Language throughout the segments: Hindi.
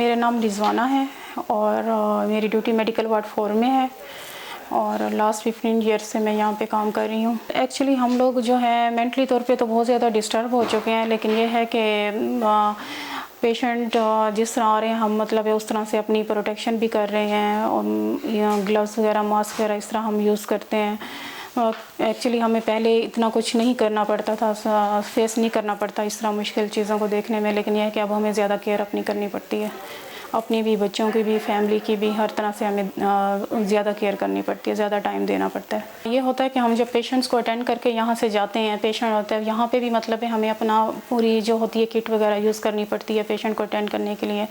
मेरा नाम रिजवाना है और मेरी ड्यूटी मेडिकल वार्ड 4 में है और लास्ट 15 ईयर से मैं यहाँ पे काम कर रही हूँ। एक्चुअली हम लोग जो है मेंटली तौर पे तो बहुत ज़्यादा डिस्टर्ब हो चुके हैं, लेकिन ये है कि पेशेंट जिस तरह आ रहे हैं हम मतलब उस तरह से अपनी प्रोटेक्शन भी कर रहे हैं और ग्लव्स वगैरह मास्क वगैरह इस तरह हम यूज़ करते हैं। एक्चुअली हमें पहले इतना कुछ नहीं करना पड़ता था, फेस नहीं करना पड़ता इस तरह मुश्किल चीज़ों को देखने में, लेकिन यह है कि अब हमें ज़्यादा केयर अपनी करनी पड़ती है, अपनी भी, बच्चों की भी, फैमिली की भी, हर तरह से हमें ज़्यादा केयर करनी पड़ती है, ज़्यादा टाइम देना पड़ता है। ये होता है कि हम जब पेशेंट्स को अटेंड करके यहाँ से जाते हैं, पेशेंट होता है यहाँ पे भी मतलब है हमें अपना पूरी जो होती है किट वगैरह यूज़ करनी पड़ती है पेशेंट को अटेंड करने के लिए।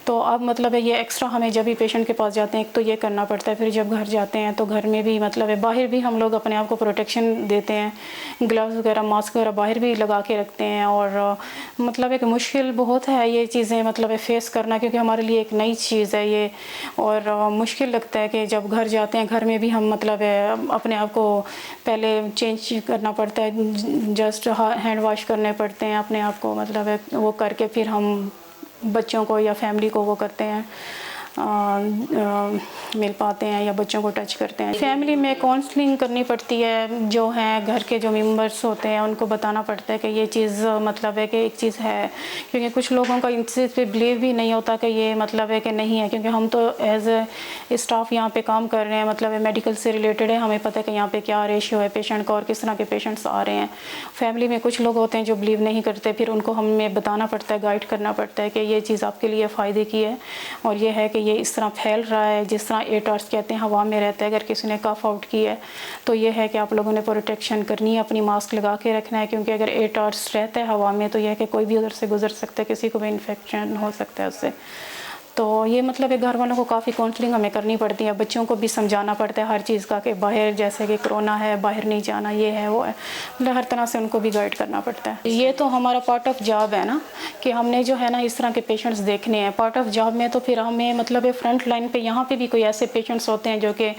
तो अब मतलब है ये एक्स्ट्रा हमें जब भी पेशेंट के पास जाते हैं एक तो ये करना पड़ता है, फिर जब घर जाते हैं तो घर में भी मतलब है बाहर भी हम लोग अपने आप को प्रोटेक्शन देते हैं, ग्लव्स वगैरह मास्क वगैरह बाहर भी लगा के रखते हैं। और मतलब एक मुश्किल बहुत है ये चीज़ें मतलब फेस करना, क्योंकि हमारे लिए एक नई चीज़ है ये और मुश्किल लगता है कि जब घर जाते हैं घर में भी हम मतलब अपने आप को पहले चेंज करना पड़ता है, जस्ट हैंड वॉश करने पड़ते हैं अपने आप को, मतलब वो करके फिर हम बच्चों को या फैमिली को वो करते हैं, मिल पाते हैं या बच्चों को टच करते हैं। फैमिली में काउंसलिंग करनी पड़ती है, जो हैं घर के जो मेंबर्स होते हैं उनको बताना पड़ता है कि ये चीज़ मतलब है कि एक चीज़ है, क्योंकि कुछ लोगों का इन चीज़ पे बिलीव भी नहीं होता कि ये मतलब है कि नहीं है, क्योंकि हम तो एज ए स्टाफ यहाँ पे काम कर रहे हैं, मतलब मेडिकल से रिलेटेड है, हमें पता है कि यहाँ पे क्या रेशियो है पेशेंट का और किस तरह के पेशेंट्स आ रहे हैं। फैमिली में कुछ लोग होते हैं जो बिलीव नहीं करते, फिर उनको हमें बताना पड़ता है, गाइड करना पड़ता है कि ये चीज़ आपके लिए फ़ायदे की है और ये है कि ये इस तरह फैल रहा है, जिस तरह एयरटॉर्स कहते हैं हवा में रहता है, अगर किसी ने कफ आउट की है तो ये है कि आप लोगों ने प्रोटेक्शन करनी है, अपनी मास्क लगा के रखना है, क्योंकि अगर एयरटॉर्स रहता है हवा में तो यह है कि कोई भी उधर से गुजर सकता है, किसी को भी इन्फेक्शन हो सकता है उससे। तो ये मतलब घर वालों को काफ़ी काउंसलिंग हमें करनी पड़ती है, बच्चों को भी समझाना पड़ता है हर चीज़ का कि बाहर जैसे कि कोरोना है, बाहर नहीं जाना, ये है वो है, मतलब हर तरह से उनको भी गाइड करना पड़ता है। ये तो हमारा पार्ट ऑफ जॉब है ना कि हमने जो है ना इस तरह के पेशेंट्स देखने हैं पार्ट ऑफ जॉब में, तो फिर हमें मतलब फ्रंट लाइन पे यहाँ पे भी कोई ऐसे पेशेंट्स होते हैं जो कि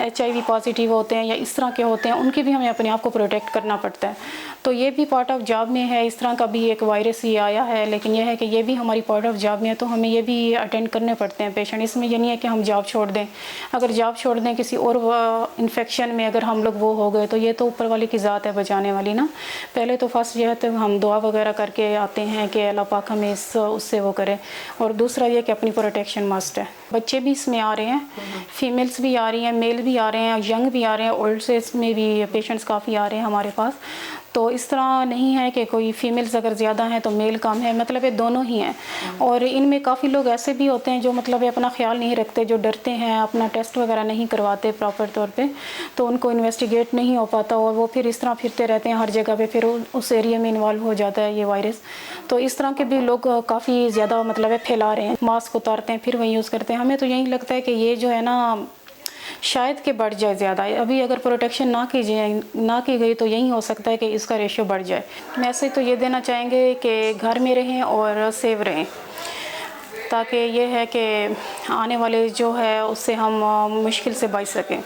HIV पॉजिटिव होते हैं या इस तरह के होते हैं, उनकी भी हमें अपने आप को प्रोटेक्ट करना पड़ता है। तो ये भी पार्ट ऑफ जॉब में है। इस तरह का भी एक वायरस ही आया है, लेकिन यह है कि ये भी हमारी पार्ट ऑफ जॉब में है, तो हमें ये भी अटेंड करने पड़ते हैं पेशेंट। इसमें ये नहीं है कि हम जॉब छोड़ दें, अगर जॉब छोड़ दें किसी और इन्फेक्शन में अगर हम लोग वो हो गए तो ये तो ऊपर वाले की ज़ात है बचाने वाली ना। पहले तो फर्स्ट ये है तो हम दुआ वगैरह करके आते हैं कि अल्लाह पाक हमें उससे वो करे, और दूसरा ये कि अपनी प्रोटेक्शन मस्ट है। बच्चे भी इसमें आ रहे हैं, फीमेल्स भी आ रही हैं, मेल भी आ रहे हैं, यंग भी आ रहे हैं, ओल्ड एज में भी पेशेंट्स काफ़ी आ रहे हैं हमारे पास। तो इस तरह नहीं है कि कोई फीमेल्स अगर ज़्यादा हैं तो मेल कम है, मतलब ये दोनों ही हैं। और इनमें काफ़ी लोग ऐसे भी होते हैं जो मतलब अपना ख्याल नहीं रखते, जो डरते हैं, अपना टेस्ट वगैरह नहीं करवाते प्रॉपर तौर पे, तो उनको इन्वेस्टिगेट नहीं हो पाता और वो फिर इस तरह फिरते रहते हैं हर जगह पे, फिर उस एरिया में इन्वॉल्व हो जाता है ये वायरस। तो इस तरह के भी लोग काफ़ी ज़्यादा मतलब फैला रहे हैं, मास्क उतारते हैं फिर वही यूज़ करते हैं। हमें तो यही लगता है कि ये जो है ना शायद कि बढ़ जाए ज़्यादा, अभी अगर प्रोटेक्शन ना की गई तो यही हो सकता है कि इसका रेशियो बढ़ जाए। मैसेज तो ये देना चाहेंगे कि घर में रहें और सेव रहें, ताकि ये है कि आने वाले जो है उससे हम मुश्किल से बच सकें।